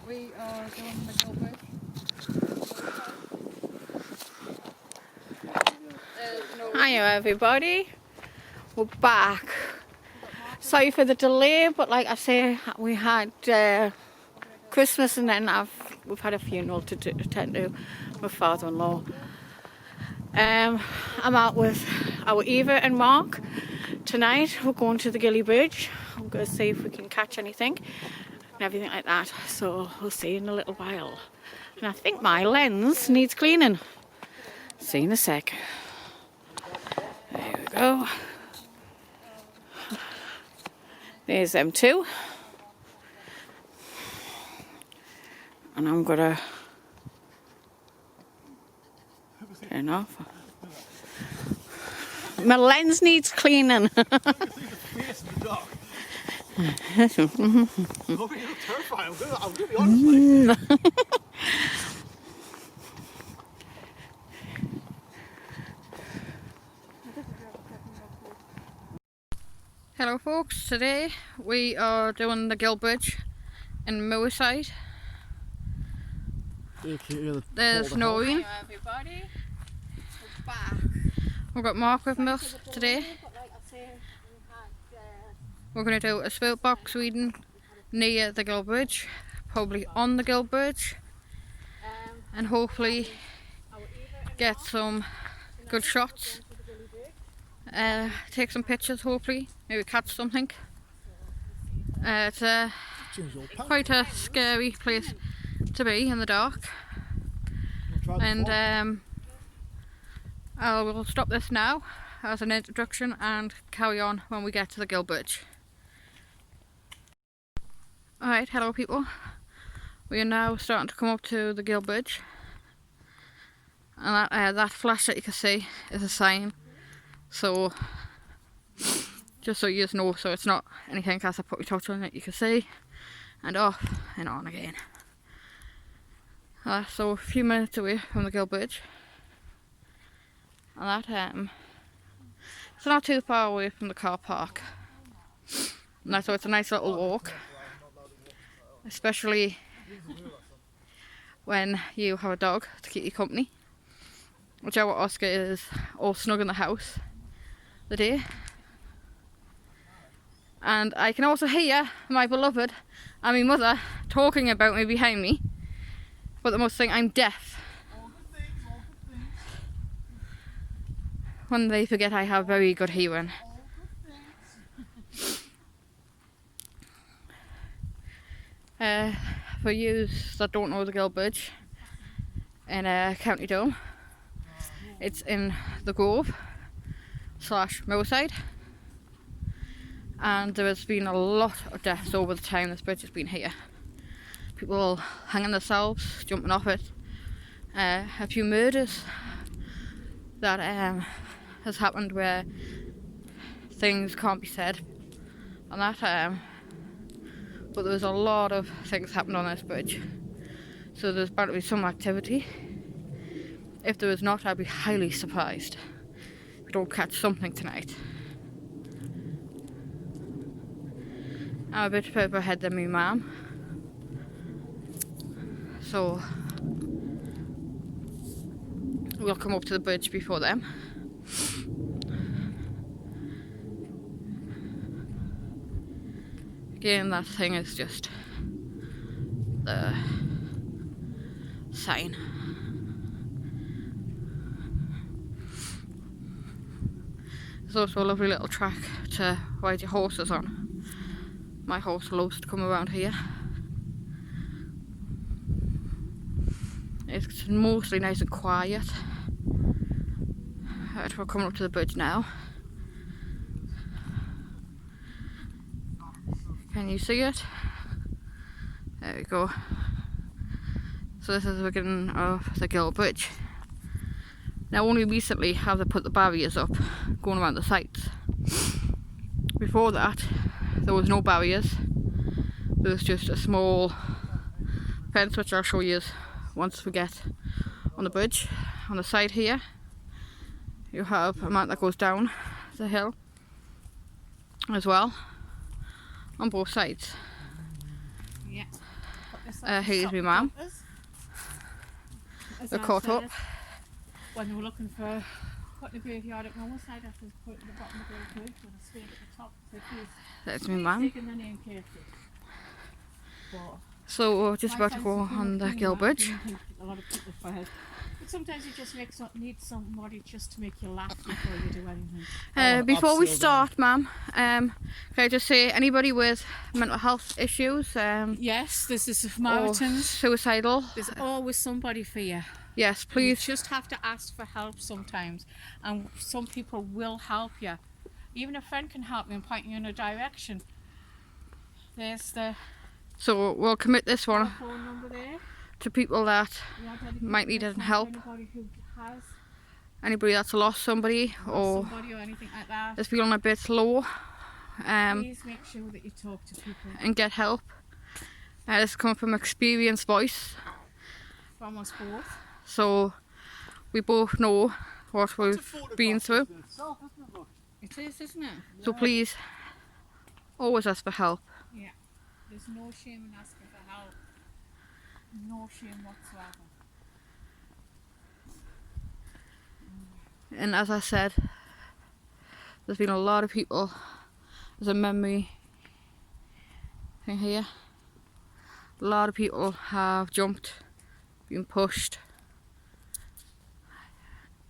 We are doing the Gill Bridge. Hiya everybody, we're back. Sorry for the delay, but like I say, we had Christmas and then we've had a funeral to attend to my father-in-law. I'm out with our Eva and Mark. Tonight we're going to the Gill Bridge. I'm going to see if we can catch anything and everything like that. So we'll see in a little while. And I think my lens needs cleaning. See you in a sec. There we go. There's them two. And I'm gonna turn off. My lens needs cleaning. I'll give you honestly. Hello folks, today we are doing the Gill Bridge in Moorside. There's Noreen. Hi everybody, we're back. We've got Mark with us today. We're going to do a spirit box reading near the Gill Bridge, probably on the Gill Bridge, and hopefully get some good shots. Take some pictures, hopefully, maybe catch something. It's quite a scary place to be in the dark, and I will stop this now as an introduction and carry on when we get to the Gill Bridge. Alright, hello people, we are now starting to come up to the Gill Bridge, and that flash that you can see is a sign. So, just so you know, so it's not anything as I put my touch on it, you can see, and off and on again. So a few minutes away from the Gill Bridge, and that it's not too far away from the car park. And so it's a nice little walk, especially when you have a dog to keep you company, which our Oscar is all snug in the house the day. And I can also hear my beloved and my mother talking about me behind me, but the most thing, I'm deaf. When they forget I have very good hearing. For you that don't know the Gill Bridge in County Down, it's in the Grove / Moorside, and there has been a lot of deaths over the time this bridge has been here. People hanging themselves, jumping off it, a few murders that has happened where things can't be said on that, but there's a lot of things happened on this bridge, so there's bound to be some activity. If there is not, I'd be highly surprised if we don't catch something tonight. I'm a bit further ahead than my mum, so we'll come up to the bridge before them. Again, that thing is just the sign. There's also a lovely little track to ride your horses on. My horse loves to come around here. It's mostly nice and quiet. Right, we're coming up to the bridge now. Can you see it? There we go. So this is the beginning of the Gill Bridge. Now only recently have they put the barriers up going around the sides. Before that there was no barriers. There was just a small fence, which I'll show you once we get on the bridge. On the side here you have a mount that goes down the hill as well, on both sides. Yeah. Here's my mum. They're caught up. When they were looking for putting a graveyard at one side, I said put it at the bottom of the bridge with a spade at the top. So please, That's my mum. taking their name carefully. But So we're just about to go on the Gill Bridge. A lot of people for help. But sometimes you just need somebody just to make you laugh before you do anything. Before we start, ma'am, can I just say anybody with mental health issues, Yes, this is or Samaritans. suicidal, There's always somebody for you. yes, You please. just have to ask for help sometimes, and some people will help you. Even a friend can help you and point you in a direction. There's the So we'll commit this one phone number there. to people that We are dedicated might need this any one help. for Anybody who has Anybody that's lost somebody or somebody or anything like that, is feeling a bit low, please make sure that you talk to people and get help. This is coming from experienced voice, from us both. so we both know what we've been through. It is, isn't it? So please, always ask for help. Yeah. There's no shame in asking for help. No shame whatsoever. And as I said, there's been a lot of people. There's a memory thing here. A lot of people have jumped, been pushed,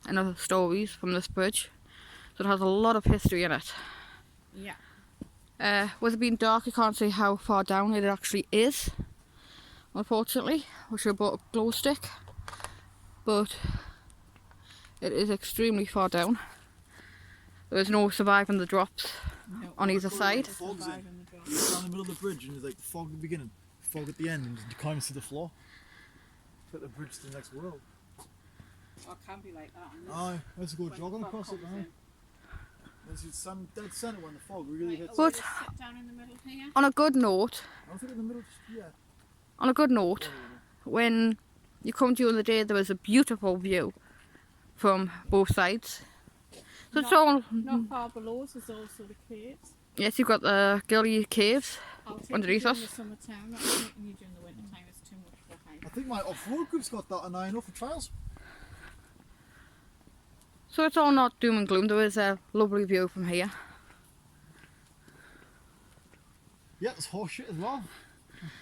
and other stories from this bridge. So it has a lot of history in it. Yeah. With it being dark, you can't see how far down it actually is, unfortunately. We should have bought a glow stick, but it is extremely far down. There is no surviving the drops No. on either side. Fog's in. Surviving the It's down the middle of the bridge and there's like fog at the beginning, fog at the end, and you can't even see the floor. It's like the bridge to the next world. Or it can be like that. Aye, let's go When jogging the fog across it comes now. in. There's some dead centre when the fog really hits. But- Sit down in the middle here. On a good note, I think in the middle, yeah. on a good note, when you come during the day, there is a beautiful view from both sides. So it's all, Not far below us is also the caves. yes, you've got the Gilly Caves. I'll take Underneath you us. during the summertime. Not taking you during the winter time. It's too much behind. I think my off-road group's got that and I know for trials. So it's all not doom and gloom. There is a lovely view from here. Yeah, it's horse shit as well.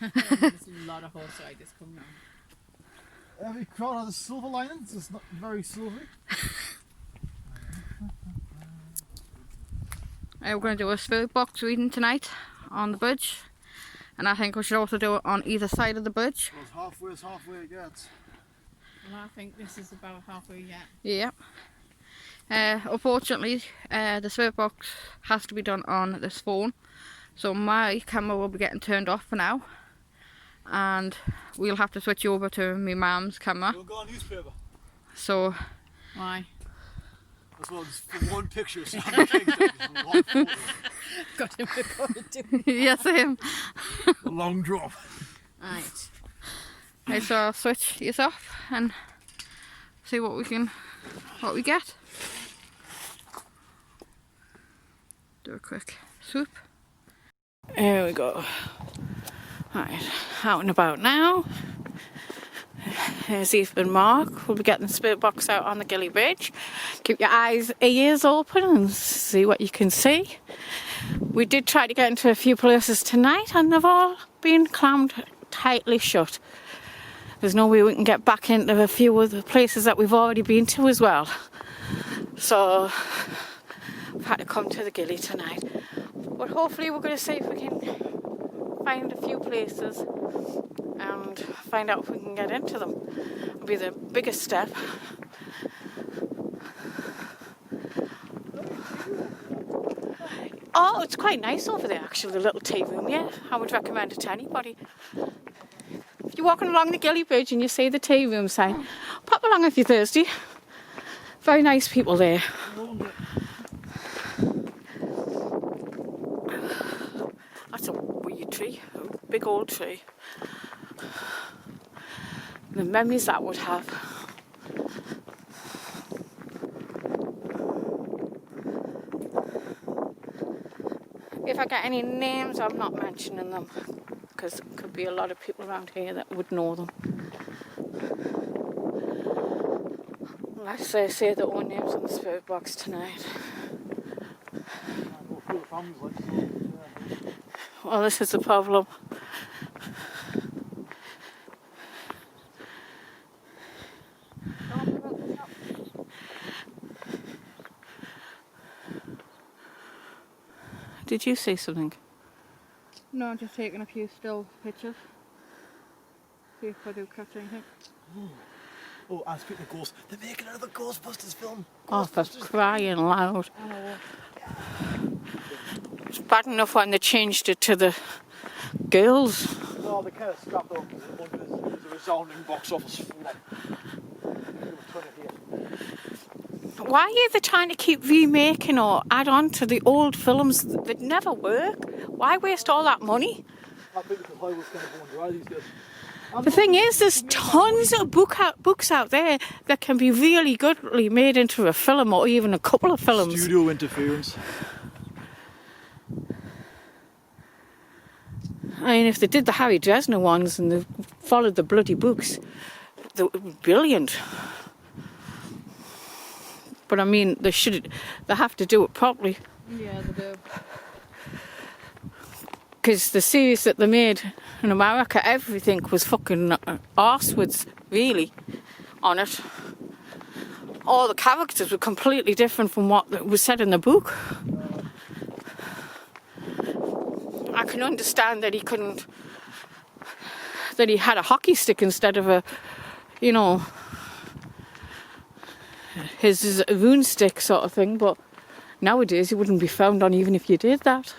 There's a lot of horse riders coming on. Every car has a silver lining, so it's not very silvery. We're going to do a spirit box reading tonight on the bridge, and I think we should also do it on either side of the bridge. Well, it's halfway it gets. Well, I think this is about halfway yet. Yeah. Unfortunately, the spirit box has to be done on this phone, so my camera will be getting turned off for now, and we'll have to switch over to my mum's camera. We'll go on newspaper. So Why? As well, just for one picture. So one photo. Got him recorded too. yes, him. A long drop. Right. Okay, so I'll switch this off and see what we get. Do a quick swoop. There we go. Right, out and about now. Here's Eve and Mark. We'll be getting the spirit box out on the Gilly Bridge. Keep your ears open and see what you can see. We did try to get into a few places tonight and they've all been clammed tightly shut. There's no way we can get back into a few of the places that we've already been to as well. So we've had to come to the Gilly tonight. But hopefully we're going to see if we can find a few places and find out if we can get into them. It'll be the biggest step. Oh, it's quite nice over there actually, the little tea room, yeah. I would recommend it to anybody. If you're walking along the Gilly Bridge and you see the tea room sign, pop along if you're thirsty. Very nice people there. That's a weird tree, a big old tree. The memories that would have. If I get any names, I'm not mentioning them because there could be a lot of people around here that would know them. Unless they say their own names on the spirit box tonight. Well, this is the problem. Did you see something? No, I'm just taking a few still pictures. See if I do catch anything. Oh, and speaking of ghosts, they're making another Ghostbusters film. Oh, for crying loud. It's bad enough when they changed it to the girls. No, they kind of scrapped up because it was a resounding box office flop. Why are they trying to keep remaking or add on to the old films that never work? Why waste all that money? I think because Hollywood's kind of going dry these days. The thing is, there's tons of books out there that can be really goodly made into a film or even a couple of films. Studio interference. I mean, if they did the Harry Dresner ones and they followed the bloody books, they would be brilliant. But I mean, they have to do it properly. Yeah, they do. Because the series that they made in America, everything was fucking arsewards, really, on it. All the characters were completely different from what was said in the book. I can understand that he had a hockey stick instead of his rune stick sort of thing, but nowadays he wouldn't be found on even if you did that.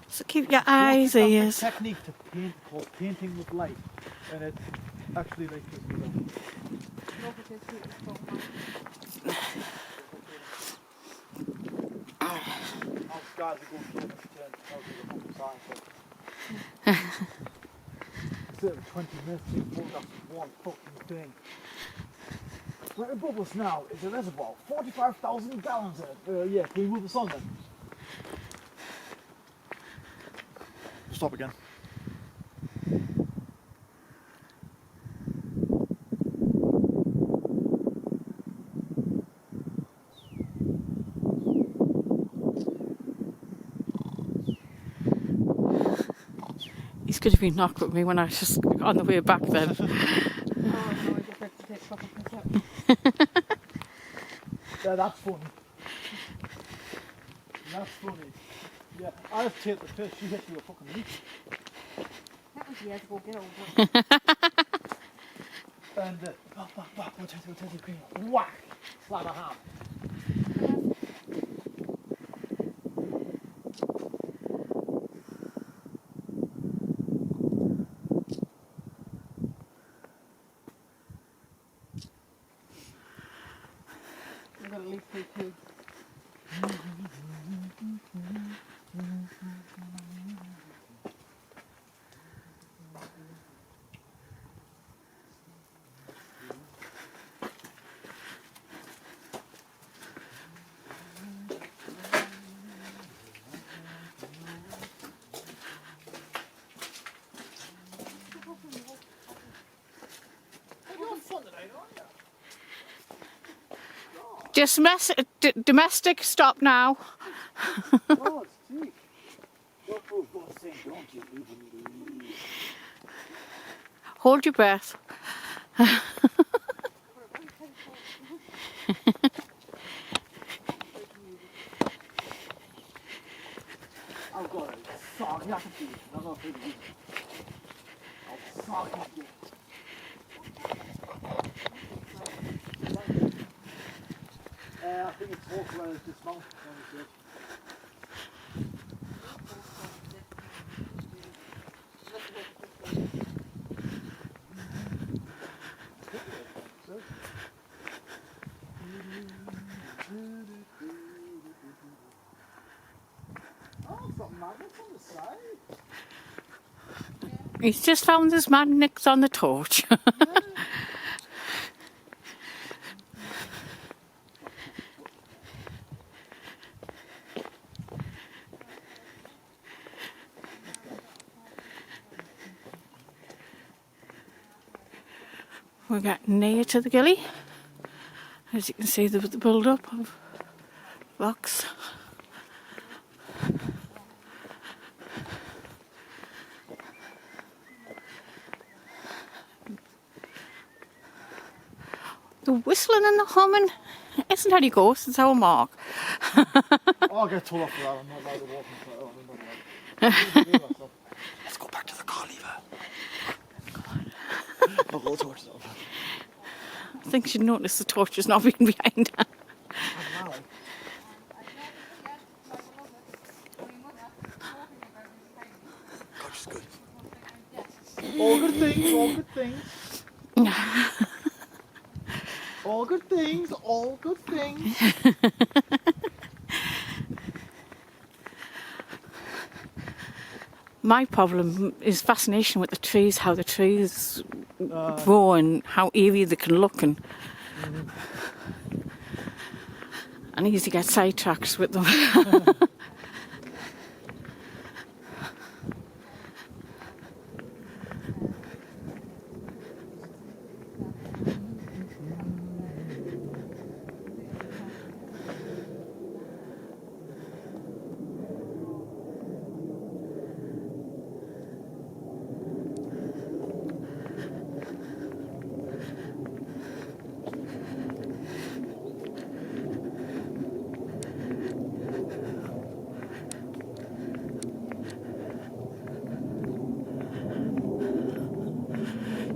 So keep your eyes, ears. There's a technique to paint called painting with light, and it's actually like this. Guys are going to the fucking science. Instead of 20 minutes, you photograph one fucking thing. Where it bubbles now is a reservoir, 45,000 gallons in it. Yeah, can we move the sun then? Stop again. He's going to be knocked with me when I just on the way back then. Oh, no, I just have to take proper picture. Yeah, that's funny. That's funny. Yeah, I just take the piss, she hit you a fucking leak. That was years ago, Gill. And whack, go to the green. Whack! Slap a ham. I've got a leaf through too. Just domestic, stop now. Oh, it's sweet. What for God's sake, don't you even leave? Hold your breath. I've got it. Sorry, I can see it. I'm not afraid of you. I'll sock you. I think it's awful when it's dismounted. Oh, something magnets on the side. He's just found his magnets on the torch. We're getting near to the gilly. As you can see, the build-up of rocks. The whistling and the humming isn't any ghost, it's our Mark. I'll get told off for that. I'm not allowed to walk in front of it. Let's go back to the car, lever. I'll hold torches up. I think she'd notice the torch is not being behind her. God, she's good. All good things, all good things. All good things, all good things. My problem is fascination with the trees, how the trees grow and how eerie they can look, and I easily get sidetracked with them.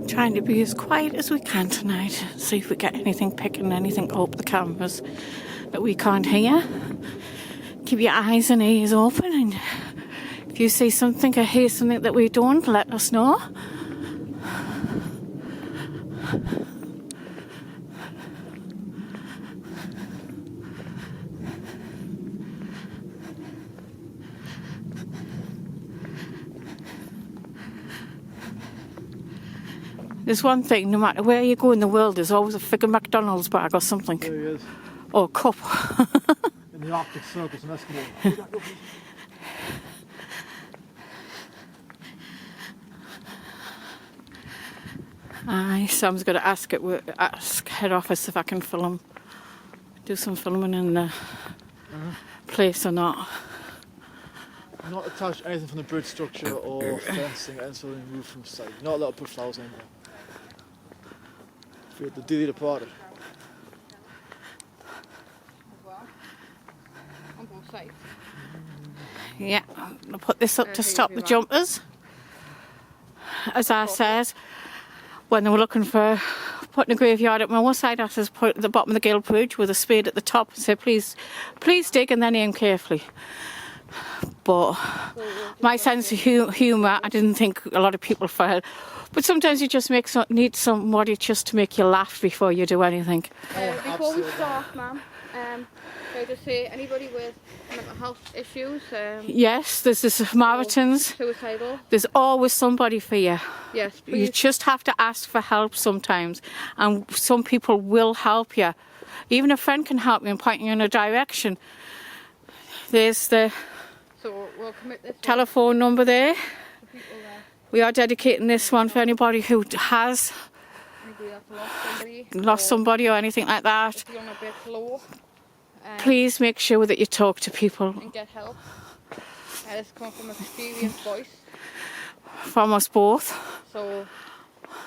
Trying to be as quiet as we can tonight. See if we get anything picking anything up the cameras that we can't hear. Keep your eyes and ears open, and if you see something or hear something that we don't, let us know. There's one thing, no matter where you go in the world, there's always a friggin' McDonald's bag or something. There he is. Or a cup. In the Arctic Circus in Eskimo. Aye, Sam's got to ask head office if I can do some filming in the place or not. Not attach anything from the bridge structure or fencing, anything removed from sight. Not allowed to put flowers in there. For the dearly departed. On both sides. Yeah, I'll put this up to stop the jumpers. As I said, when they were looking for putting a graveyard at my side, I said put it at the bottom of the Gill Bridge with a spade at the top and say please dig and then aim carefully. But my sense of humour, I didn't think a lot of people felt. But sometimes you just need somebody just to make you laugh before you do anything. Before we start, ma'am, can I just say anybody with mental health issues? Yes, there's the Samaritans. Suicidal. There's always somebody for you. Yes, please. You just have to ask for help sometimes, and some people will help you. Even a friend can help you and point you in a direction. There's the we'll commit this telephone number there. to people there. We are dedicating this one for anybody who has Anybody that's lost somebody or anything like that. If you're on a bit low, Please make sure that you talk to people. And get help. This comes from an experienced voice. From us both. So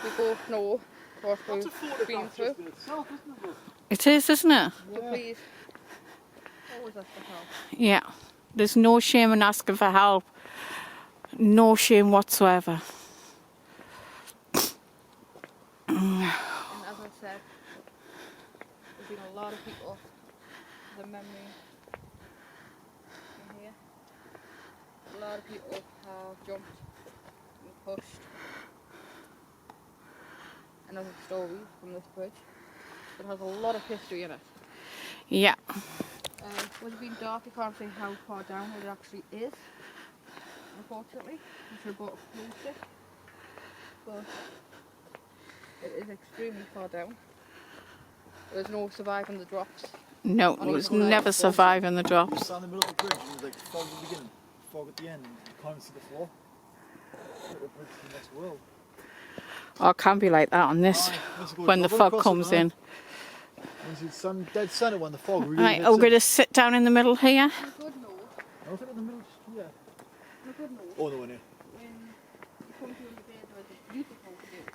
we both know what we've been through. It is, isn't it? So please, always ask for help. Yeah. There's no shame in asking for help. No shame whatsoever. And as I said, there's been a lot of people, the memory in here, a lot of people have jumped and pushed. Another story from this bridge. It has a lot of history in it. Yeah. With it being dark, you can't see how far down it actually is, unfortunately. I should have brought a glow stick, but it is extremely far down. There's no surviving the drops. No, it was never surviving the You drops. stand in the middle of the bridge and there's like fog at the beginning, fog at the end, and you can't see the floor. It's like the bridge to the next world. Or it can be like that on this Aye, let's go when the double fog across it comes now. in. Once it's dead centre when the fog really Right, hits we're it. going to sit down in the middle here. I was in the middle, yeah. Oh, no, in here. When you come to the bed, there's a beautiful view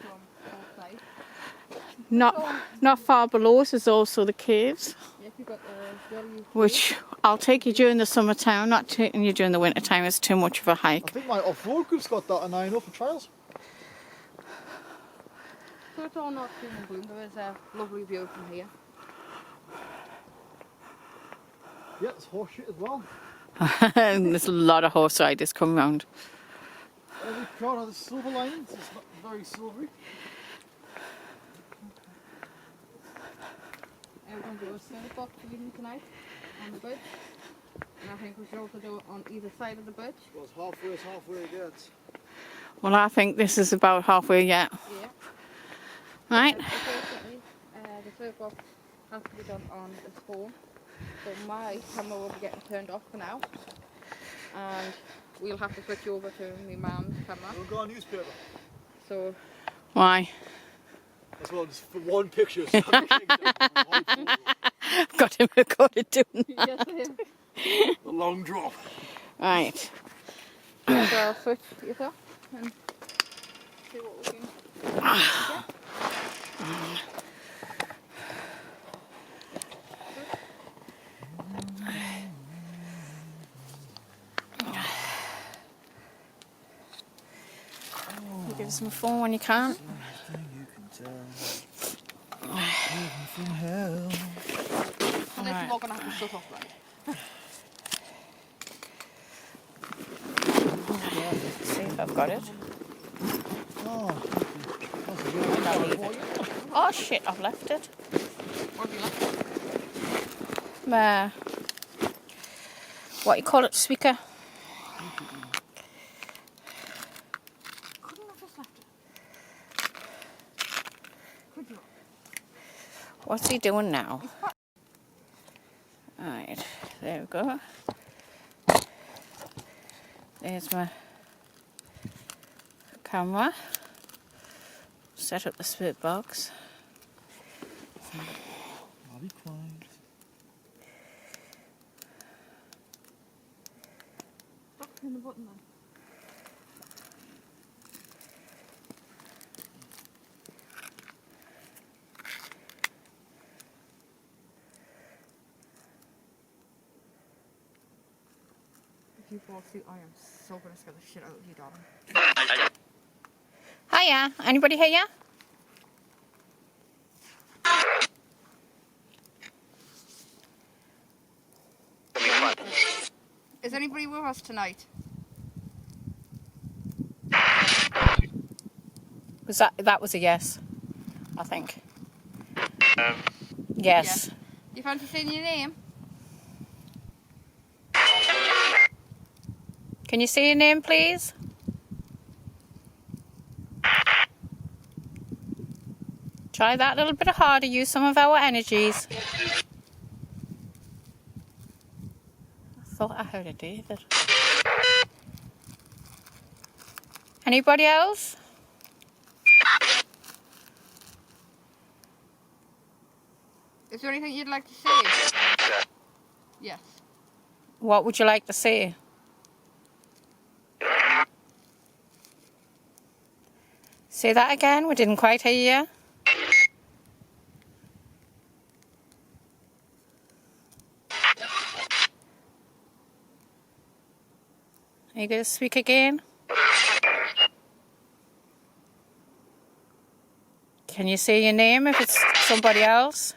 from outside. Not far below us is also the caves, Yes, you've got the very which I'll take you during the summertime. I'm not taking you during the winter time. It's too much of a I hike. think my off-road group's got that and I know for trials. So it's all not doom and gloom. There is a lovely view from here. Yeah, it's horse shit as well. And there's a lot of horse riders coming round. Every car has a silver lining, so it's not very silvery. We're going to do a service box for evening tonight on the bridge. And I think we should also do it on either side of the bridge. Well, it's halfway it gets. Well, I think this is about halfway yet. Yeah. Right? Unfortunately, the service box has to be done on this phone. So my camera will be getting turned off for now. And we'll have to switch over to my mum's camera. We'll go on newspaper. So Why? As well, just for one picture. So Got him recorded doing that. yes, I am. the long drop. Right. So I'll switch it off and see what we can get. You give us my phone when you can. From hell. And then you're all going to have to shut off right. See if I've got it. Oh, that's a And I'll leave it. Oh shit, I've left it. What have you left? My, what you call it, speaker? Couldn't have just left it. Could you? What's he doing now? Right, there we go. There's my camera. Set up the spirit box. I'll be quiet. Stop hitting the button then. If you fall asleep, I am so going to scare the shit out of you, darling. Hiya, anybody here? Is anybody with us tonight? Was that was a yes, I think. Yes. Do you fancy saying your name? Can you say your name, please? Try that a little bit harder. Use some of our energies. I thought I heard a David. Anybody else? Is there anything you'd like to say? Yes. What would you like to say? Say that again. We didn't quite hear you. Are you going to speak again? Can you say your name if it's somebody else?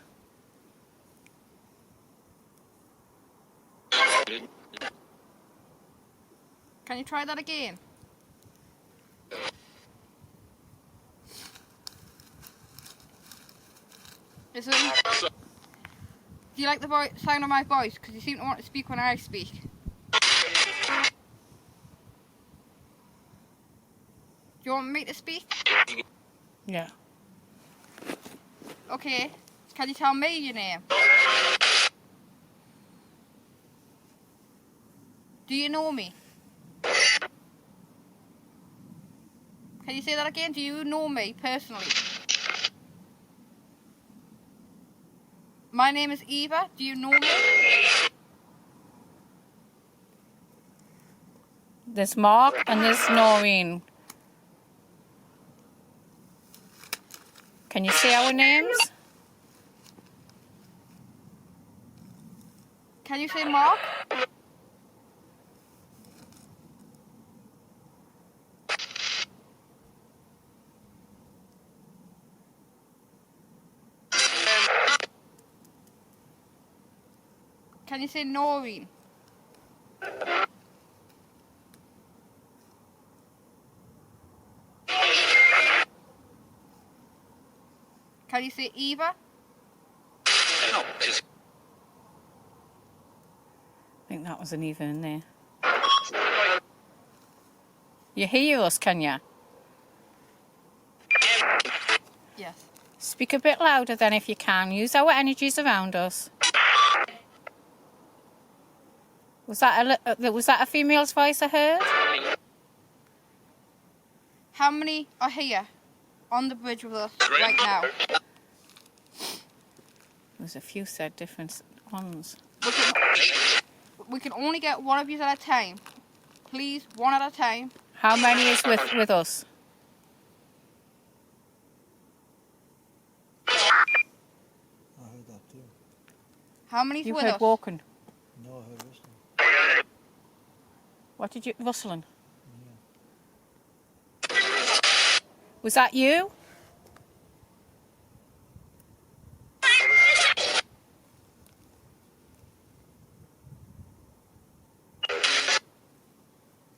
Can you try that again? Listen. Do you like the sound of my voice? Because you seem to want to speak when I speak. Do you want me to speak? Yeah. Okay. Can you tell me your name? Do you know me? Can you say that again? Do you know me personally? My name is Eva. Do you know me? There's Mark and there's Noreen. Can you say our names? Can you say Mark? Can you say Noreen? Can you say Eva? I think that was an even in there. You hear us, can you? Yes. Speak a bit louder then if you can. Use our energies around us. Was that a female's voice I heard? How many are here on the bridge with us right now? There's a few said different ones. We can only get one of you at a time. Please, one at a time. How many is with us? I heard that too. How many's You with heard us? walking. No, I heard whistling. What did you... Rustling? Yeah. Was that you?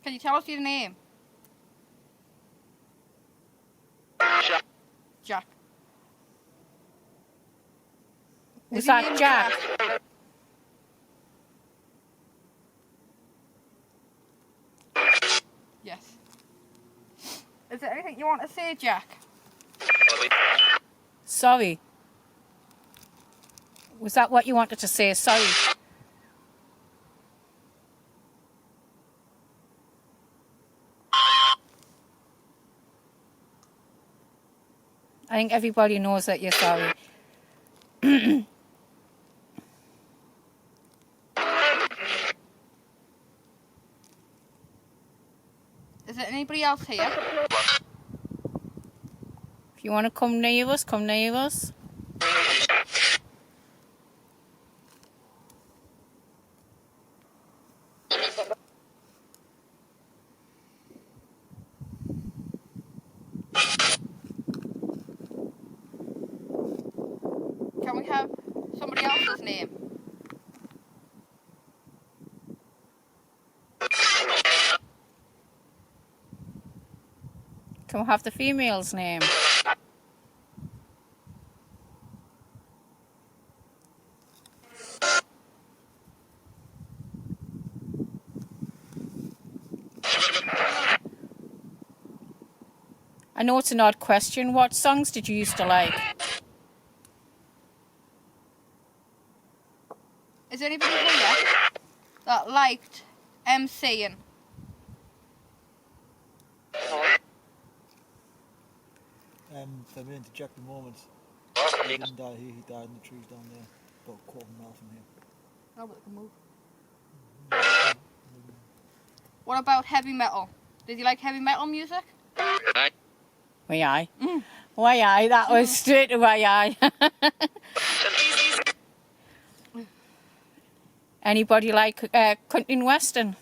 Can you tell us your name? Jack. Was Is your that name Jack? Yes. Is there anything you want to say, Jack? Sorry. Was that what you wanted to say? Sorry. I think everybody knows that you're sorry. Is there anybody else here? If you want to come near us, come near us. Can we have somebody else's name? Can we have the female's name? I know it's an odd question. What songs did you used to like? Is there anybody here that liked MCing? If I'm into Jack the moment. He didn't die here, he died in the trees down there. About a quarter of a mile from here. No, but it can move. What about heavy metal? Did you like heavy metal music? Why aye? Why aye? That was straight to why aye. Anybody like country and western?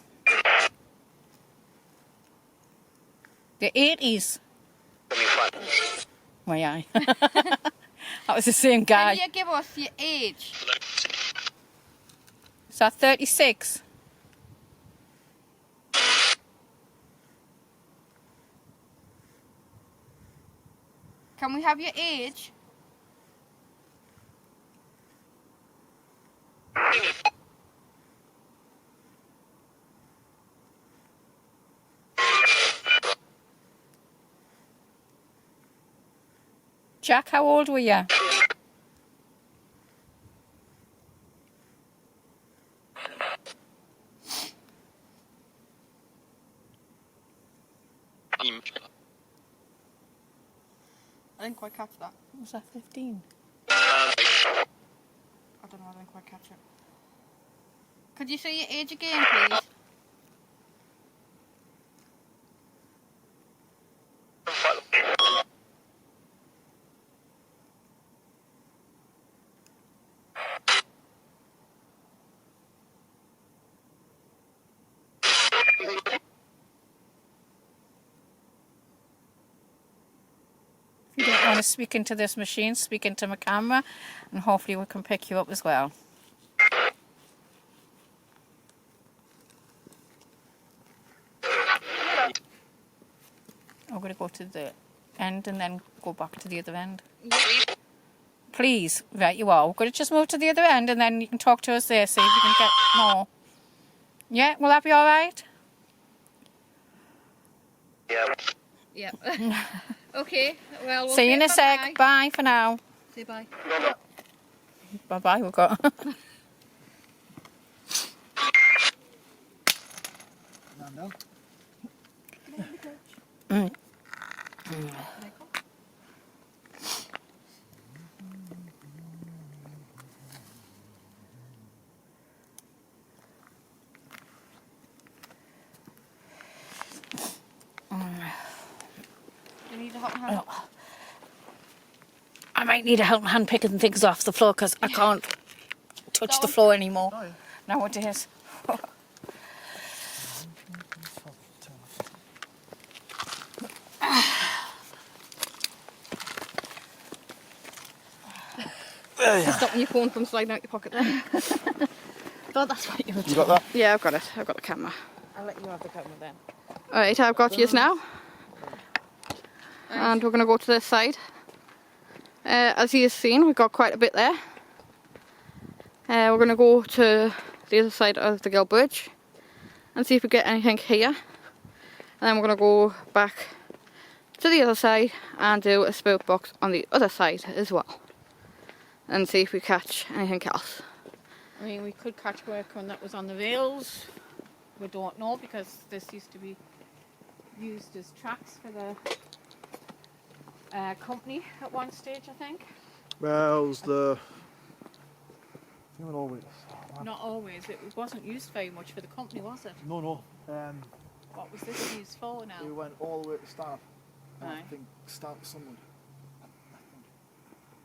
The 80s? Why aye? That was the same guy. Can you give us your age? Is that 36? Can we have your age? Jack, how old were you? didn't quite catch that. Was that 15? I don't know, I didn't quite catch it. Could you say your age again, please? If you don't want to speak into this machine, speak into my camera, and hopefully we can pick you up as well. I'm going to go to the end and then go back to the other end. Please, right you are. We're going to just move to the other end and then you can talk to us there, see if you can get more. Yeah, will that be alright? Yeah. Okay, well, we'll See you in a sec. bye-bye. Bye for now. Say bye. Bye bye, we've got. No. You need a hot hand? I might need a helping hand picking things off the floor because I can't touch the floor anymore Oh, yeah. nowadays. Stopping your phone from sliding out your pocket there. Thought that's what you were You got that? Yeah, I've got it. I've got the camera. I'll let you have the camera then. Alright, I've got yours now. And we're going to go to this side. As you've seen, we've got quite a bit there. We're going to go to the other side of the Gill Bridge and see if we get anything here. And then we're going to go back to the other side and do a spirit box on the other side as well. And see if we catch anything else. I mean, we could catch work when that was on the rails. We don't know because this used to be used as tracks for the company at one stage, I think. Well, it was the... Not always. It wasn't used very much for the company, was it? No. What was this used for now? We went all the way to start. I Aye. think start Sunderland.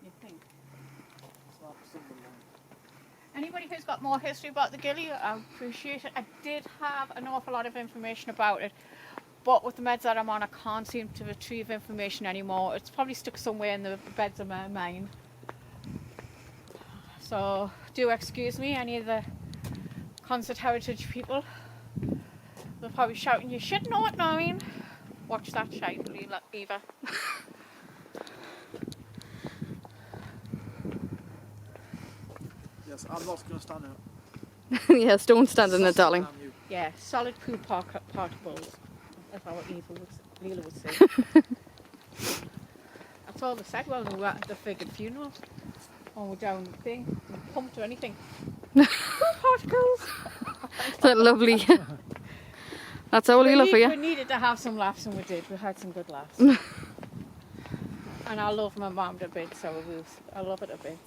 You think? Start Sunderland. Anybody who's got more history about the Gilly, I appreciate it. I did have an awful lot of information about it, but with the meds that I'm on, I can't seem to retrieve information anymore. It's probably stuck somewhere in the beds of my mind. So do excuse me, any of the concert heritage people. They're probably shouting, you should know it, Noreen. Watch that shout, Eva. Yes, I'm not going to stand out. Yes, don't stand in it, darling. Damn you. Yeah, solid poo particles. That's what Leela would say. That's all they said while we were at the friggin' funeral. When we're down the thing, pumped or anything. Poo particles! That's lovely. That's all Leela for We you. needed to have some laughs and we did. We had some good laughs. And I love my mum a bit, so I love it a bit.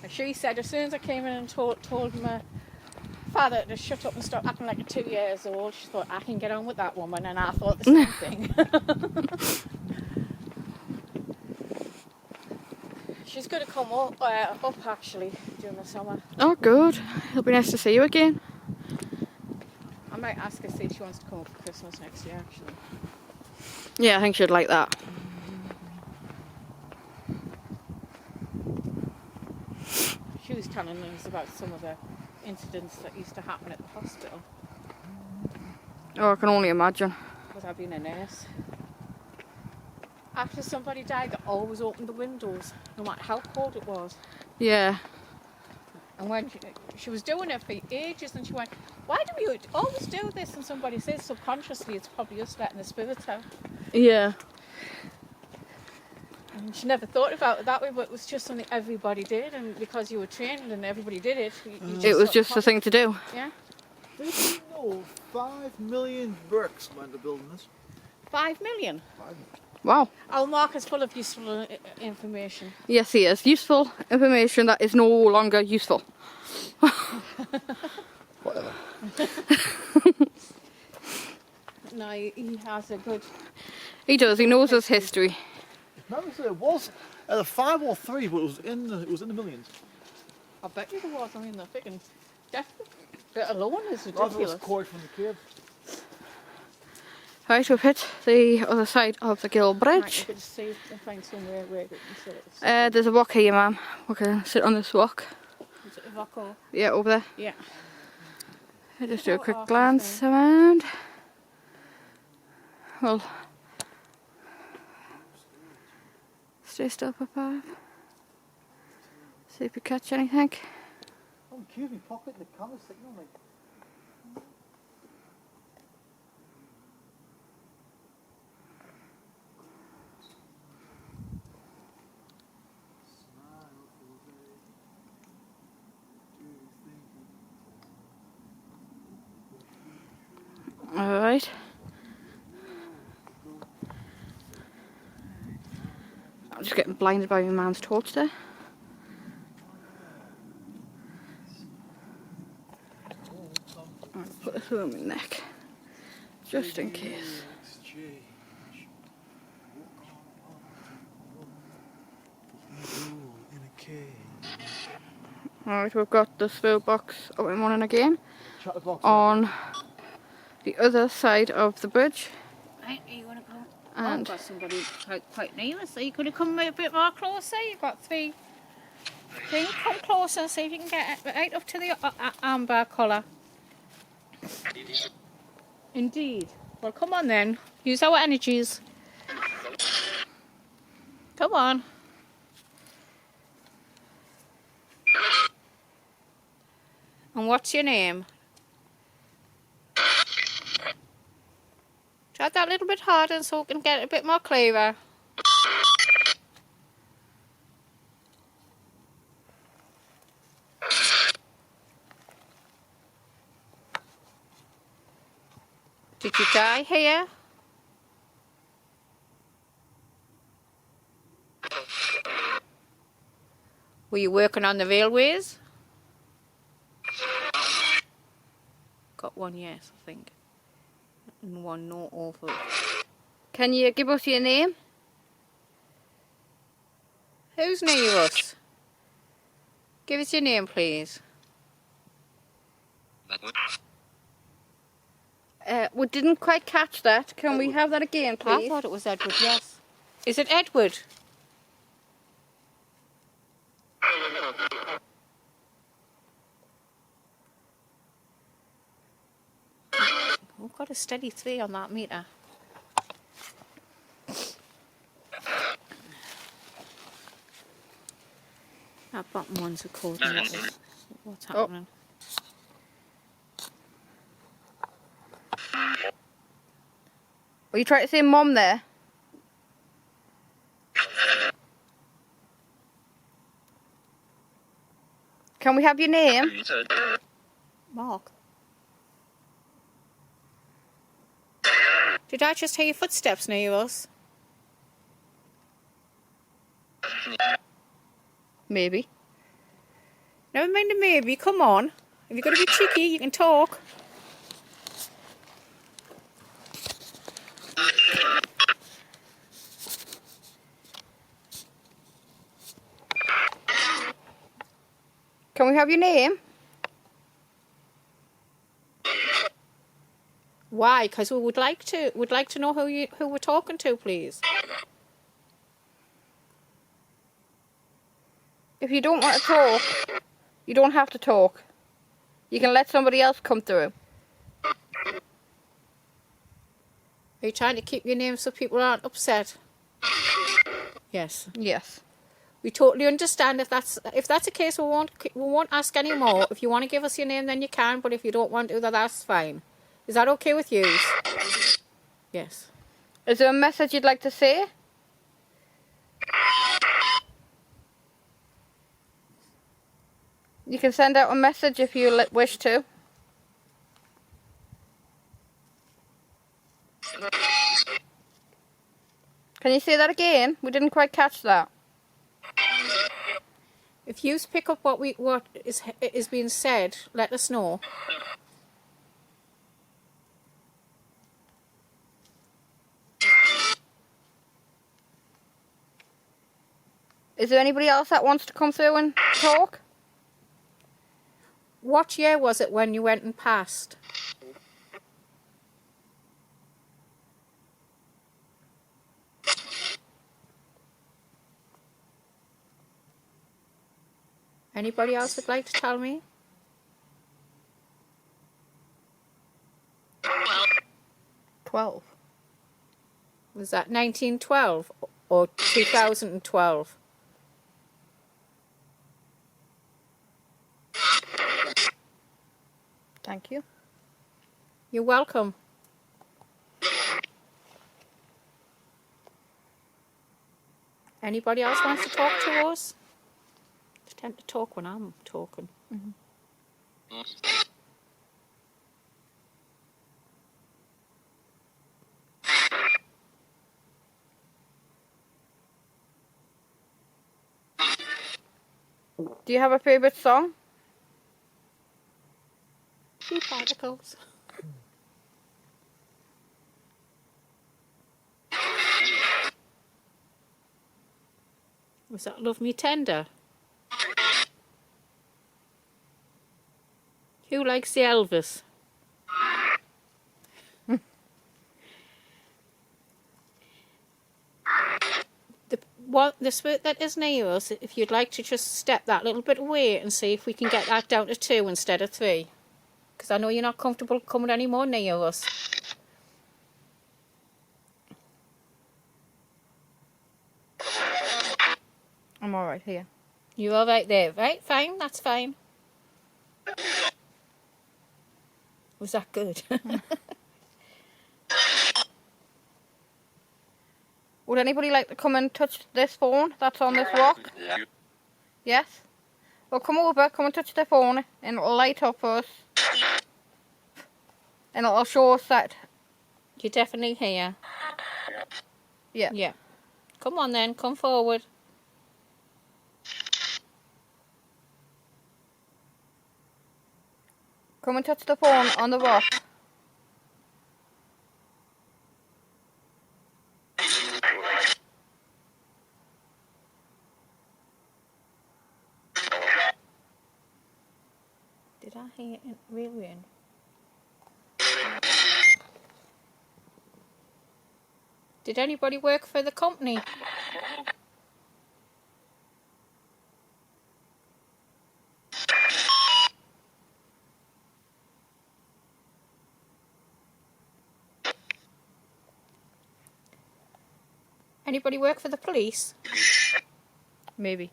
And she said as soon as I came in and told my father to shut up and stop acting like a 2 years old, she thought, I can get on with that woman, and I thought the same thing. She's going to come up actually during the summer. Oh, good. It'll be nice to see you again. I might ask her, see if she wants to come up for Christmas next year actually. Yeah, I think she'd like that. She was telling us about some of the incidents that used to happen at the hospital. Oh, I can only imagine. Without being a nurse. After somebody died, they always opened the windows, no matter how cold it was. Yeah. And when she was doing it for ages, and she went, why do we always do this? And somebody says subconsciously it's probably us letting the spirits out. Yeah. And she never thought about it that way, but it was just something everybody did, and because you were trained and everybody did it, It was just a thing to do. Yeah. Did you know 5 million bricks went to building this? 5 million. 5 Wow. Our Mark is full of useful information. Yes, he is. Useful information that is no longer useful. Whatever. No, he has a good... He does. He knows his history. Remember, so it was either 5 or 3, but it was in the millions. I bet you there was. I mean, the freaking death alone is That was ridiculous. quarried from the cave. Right, we've hit the other side of the Gill Right, Bridge. we could see and find somewhere where we can sit. There's a rock here, ma'am. We can sit on this rock. Is it a rock or... Yeah, over there. Yeah. I'll just do a quick Oh, glance around. Well, stay still for 5. See if we catch anything. Oh, excuse me, pocket the camera signal, mate. Alright. I'm just getting blinded by my man's torch there. I'll put this around my neck, just in case. Alright, we've got the spill box up and running again on the other side of the bridge. Right, you want to go? And I've got somebody quite near us, so you could have come a bit more closer. You've got 3 things. Come closer and see if you can get right up to the amber colour. Indeed. Well, come on then. Use our energies. Come on. And what's your name? Try that a little bit harder so we can get a bit more clearer. Did you die here? Were you working on the railways? Got 1 yes, I think. And 1 no awful. can you give us your name? Who's near us? Give us your name, please. We didn't quite catch that. Can we have that again, I please? thought it was Edward, yes. Is it Edward? We've got a steady 3 on that meter. That bottom one's recording. What's happening? Were you trying to say mom there? Can we have your name? Mark. Did I just hear your footsteps near us? Maybe. Never mind the maybe, come on. If you're going to be cheeky, you can talk. Can we have your name? Why? Because we would like to know who we're talking to, please. If you don't want to talk, you don't have to talk. You can let somebody else come through. Are you trying to keep your name so people aren't upset? Yes. Yes. We totally understand if that's the case. We won't ask any more. If you want to give us your name, then you can. But if you don't want to, then that's fine. Is that okay with you? Yes. Is there a message you'd like to say? You can send out a message if you wish to. Can you say that again? We didn't quite catch that. If you pick up what is being said, let us know. Is there anybody else that wants to come through and talk? What year was it when you went and passed? Anybody else would like to tell me? 12. Was that 1912 or 2012? Thank you. You're welcome. Anybody else wants to talk to us? I tend to talk when I'm talking. Do you have a favourite song? Few particles. Was that Love Me Tender? Who likes the Elvis? The spirit that is near us, if you'd like to just step that little bit away and see if we can get that down to 2 instead of 3. Because I know you're not comfortable coming any more near us. I'm alright here. You're all right there, right? Fine, that's fine. Was that good? Would anybody like to come and touch this phone that's on this rock? Yes? Well, come over, come and touch the phone, and it'll light up for us. And it'll show us that. You're definitely here. Yeah. Yeah. Come on then, come forward. Come and touch the phone on the rock. Did I hear it really in? Did anybody work for the company? Anybody work for the police? Maybe.